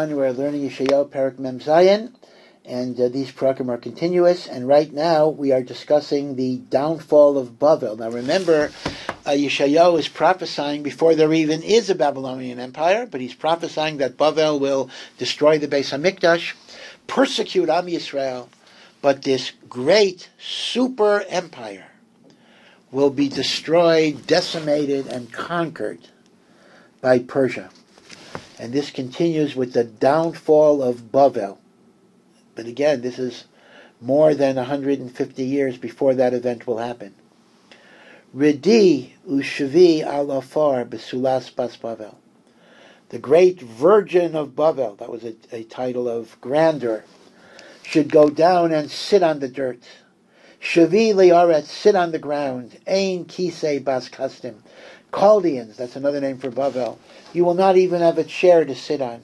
everyone. We're learning Yeshayahu Perek Mem Zayin, and these parakim are continuous. And right now we are discussing the downfall of Bavel. Now remember, Yeshayahu is prophesying before there even is a Babylonian Empire, but he's prophesying that Bavel will destroy the Beis Hamikdash, persecute Am Yisrael, but this great super empire will be destroyed, decimated, and conquered by Persia. And this continues with the downfall of Bavel. But again, this is more than 150 years before that event will happen. Ridi u'shvi al afar besulas bas Bavel. The great virgin of Bavel, that was a title of grandeur, should go down and sit on the dirt. Shavi le'aretz, sit on the ground. Ein kisei bas kastim. Chaldeans, that's another name for Bavel. You will not even have a chair to sit on.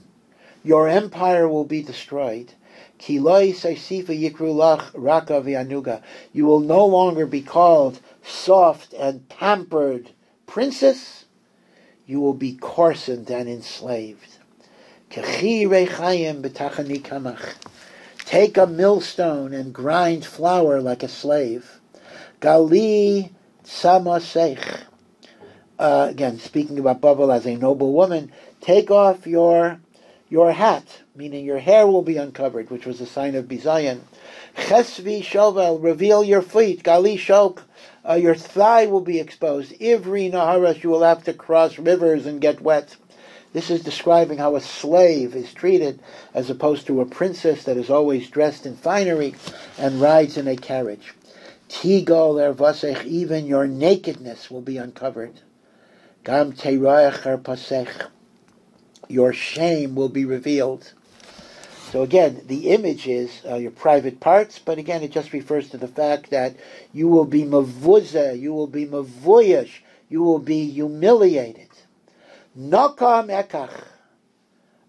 Your empire will be destroyed. Ki lo yisaysifa yikru lach raka v'anuga. You will no longer be called soft and pampered princess. You will be coarsened and enslaved. Kechi rechayim b'tachani kamach. Take a millstone and grind flour like a slave. Gali tsamasech. Again, speaking about Bavel as a noble woman, take off your hat, meaning your hair will be uncovered, which was a sign of bizayon. Chesvi shovel, reveal your feet. Gali shok, your thigh will be exposed. Ivri naharas, you will have to cross rivers and get wet. This is describing how a slave is treated as opposed to a princess that is always dressed in finery and rides in a carriage. Tigol ervasech, even your nakedness will be uncovered. Gam teirach pasech, your shame will be revealed. So again, the image is your private parts, but again, it just refers to the fact that you will be mavuzah, you will be mavuyash, you will be humiliated. Nokam ekach,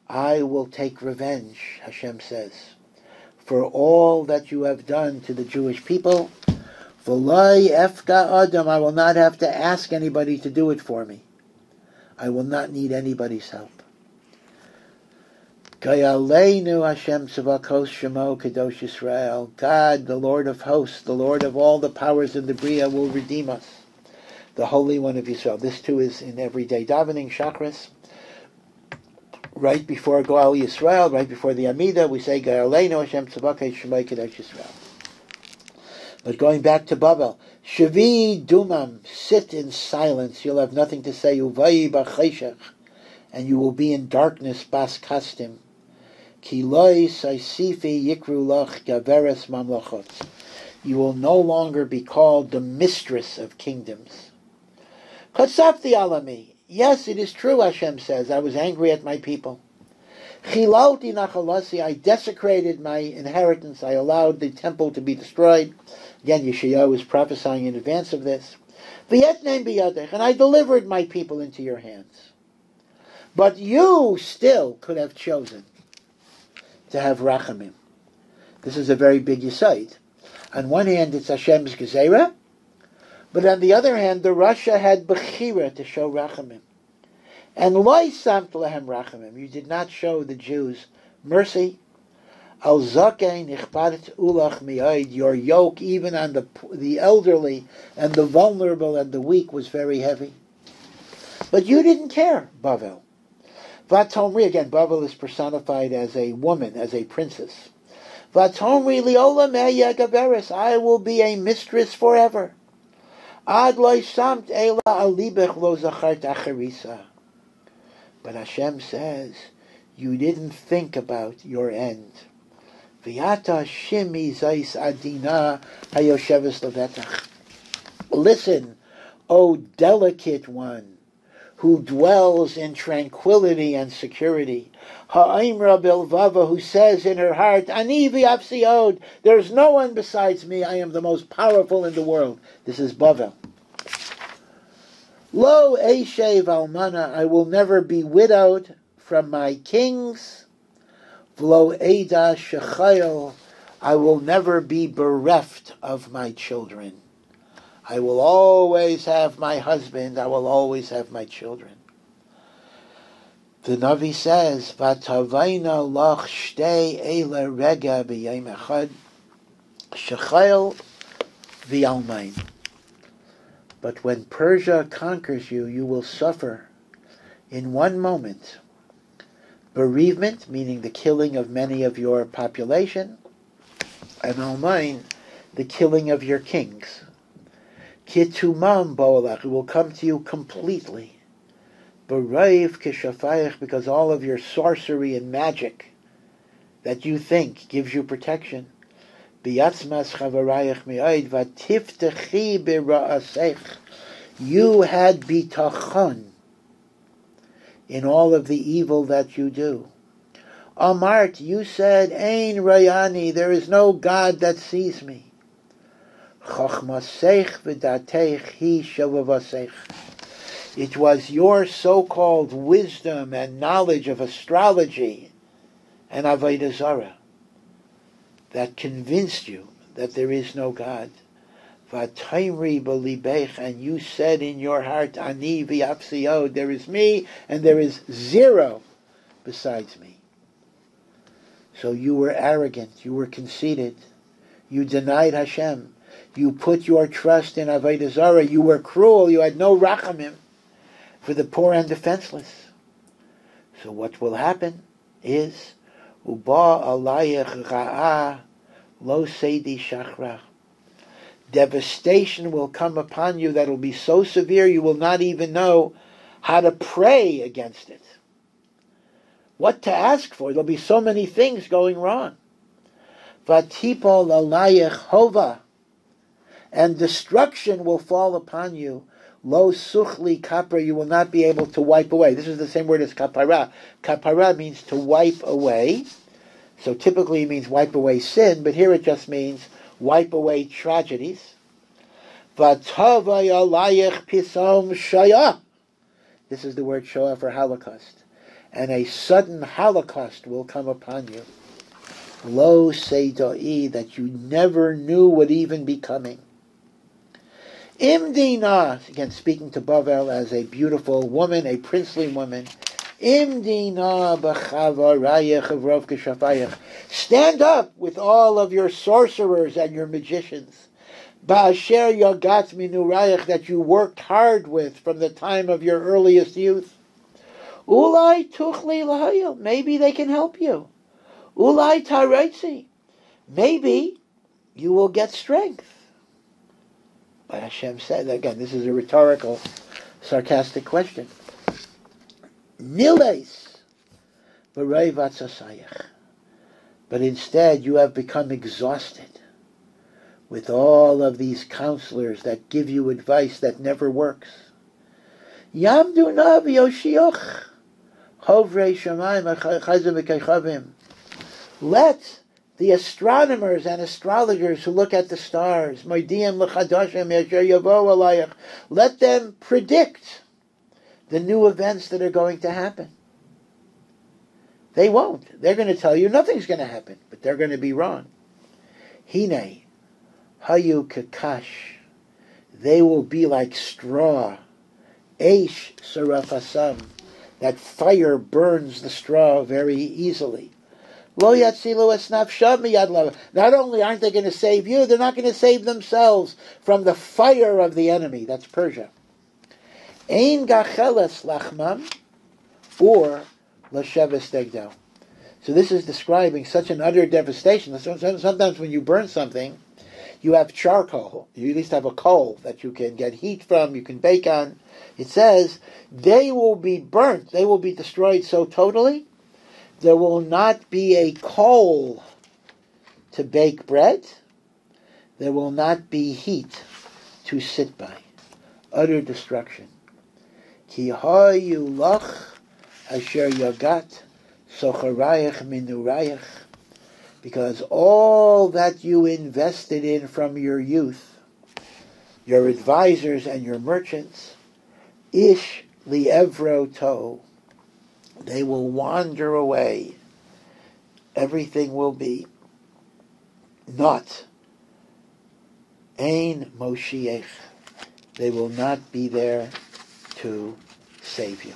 I will take revenge, Hashem says, for all that you have done to the Jewish people. V'lai efka adam, I will not have to ask anybody to do it for me. I will not need anybody's help. Gayaleinu Hashem tzavakos shemo kadosh Yisrael. God, the Lord of hosts, the Lord of all the powers in the Bria, will redeem us. The Holy One of Yisrael. This too is in everyday davening, Shachris. Right before Goal Yisrael, right before the Amidah, we say, Ga'aleinu Hashem tzavakos shemo kadosh Yisrael. But going back to Bavel, Shavi dumam, sit in silence, you'll have nothing to say, Uvayi b'cheshech, and you will be in darkness, bas kastim. Ki loi saisifi yikru lach gaveres mamlachot. You will no longer be called the mistress of kingdoms. Chatzafti alami. Yes, it is true, Hashem says, I was angry at my people. Chilalti nachalasi, I desecrated my inheritance, I allowed the temple to be destroyed. Again, Yeshayahu is prophesying in advance of this. V'yetneim biyadech, and I delivered my people into your hands. But you still could have chosen to have rachamim. This is a very big yesod. On one hand, it's Hashem's gezerah, but on the other hand, the Rasha had bechira to show rachamim. And loy samt lehem rachamim. You did not show the Jews mercy. Al zakei nichbadet ulach mi'od. Your yoke, even on the elderly and the vulnerable and the weak, was very heavy. But you didn't care, Bavel. Vatomri, again, Bavel is personified as a woman, as a princess. Vatomri liolam eya gaveres. I will be a mistress forever. Ad loy samt ela alibech lo zachart acharisa. But Hashem says, you didn't think about your end. V'yata shimi zais adina hayosheves levetach. Listen, O delicate one, who dwells in tranquility and security. Ha'imra bilvava, who says in her heart, Ani v'yavsiod, there's no one besides me, I am the most powerful in the world. This is Bavel. Lo eishev almana, I will never be widowed from my kings. V'lo eda shechayel, I will never be bereft of my children. I will always have my husband, I will always have my children. The Navi says, "Vatavayna lach shtei eila rega b'yayim echad shechayel v'yalmain." But when Persia conquers you, you will suffer in one moment bereavement, meaning the killing of many of your population, and almain, the killing of your kings. Kitumam bo'alach, it will come to you completely. B'raiv k'shafayich, because all of your sorcery and magic that you think gives you protection. B'yatzmas chavarayich mi'ayd v'tiftechi b'ra'asech. You had bitachon in all of the evil that you do. Amart, you said, Ein Rayani, there is no God that sees me. Chachmasech v'dateich hi shavavasech. It was your so-called wisdom and knowledge of astrology and Avodah Zarah that convinced you that there is no God. V'taimri b'libech, and you said in your heart, Ani v'yapsiyod, there is me and there is zero besides me. So you were arrogant, you were conceited, you denied Hashem, you put your trust in Avodah Zarah, you were cruel, you had no rachamim for the poor and defenseless. So what will happen is, Uba alayich ra'ah lo seidi shachrach. Devastation will come upon you that will be so severe you will not even know how to pray against it. What to ask for? There'll be so many things going wrong. Vatipol alayich hova, and destruction will fall upon you. Lo suchli kapra, you will not be able to wipe away. This is the same word as kapara. Kapara means to wipe away. So typically it means wipe away sin, but here it just means wipe away tragedies. Vatavay alayich pisom shaya. This is the word shoah for Holocaust. And a sudden Holocaust will come upon you. Lo seidoi, that you never knew would even be coming. Imdina, again speaking to Bavel as a beautiful woman, a princely woman. Imdina b'chavarayich avrov k'shafayich. Stand up with all of your sorcerers and your magicians. Ba'asher yagat minurayich, that you worked hard with from the time of your earliest youth. Ulai tuchli lahayil, maybe they can help you. Ulai taretzi, maybe you will get strength. But Hashem said, again, this is a rhetorical, sarcastic question. Niles, but instead you have become exhausted with all of these counselors that give you advice that never works. Yamdu na v'yoshioch hovrei shamayim achayzim v'kaychavim. Let the astronomers and astrologers who look at the stars, moidiyim l'chadashim yeshayahu alayich, let them predict the new events that are going to happen. They won't. They're going to tell you nothing's going to happen, but they're going to be wrong. Hine, hayu kakash, they will be like straw. Eish sarafasam, that fire burns the straw very easily. Lo yatzilu es nafsham miyad lava. Not only aren't they going to save you, they're not going to save themselves from the fire of the enemy. That's Persia. Ein gacheles lachmam, or lasheves degdo. So this is describing such an utter devastation. Sometimes when you burn something, you have charcoal. You at least have a coal that you can get heat from, you can bake on. It says, they will be burnt, they will be destroyed so totally, there will not be a coal to bake bread, there will not be heat to sit by. Utter destruction. Ki hayu lach asher yagat socharayich minurayich, because all that you invested in from your youth, your advisors and your merchants, ish lievro to, they will wander away. Everything will be not. Ein Moshiach. They will not be there to save you.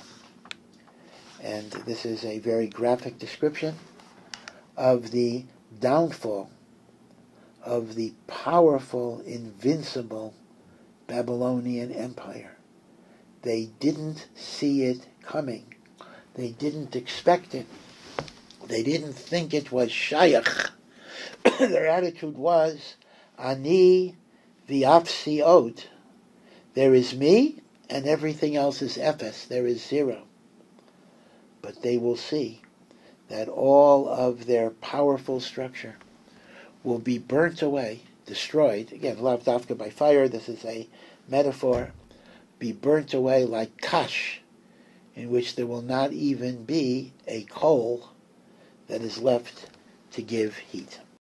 And this is a very graphic description of the downfall of the powerful, invincible Babylonian Empire. They didn't see it coming. They didn't expect it. They didn't think it was shayach. Their attitude was, Ani v'afsiot. There is me, and everything else is ephes. There is zero. But they will see that all of their powerful structure will be burnt away, destroyed. Again, lav dafka by fire. This is a metaphor. Be burnt away like kash, in which there will not even be a coal that is left to give heat.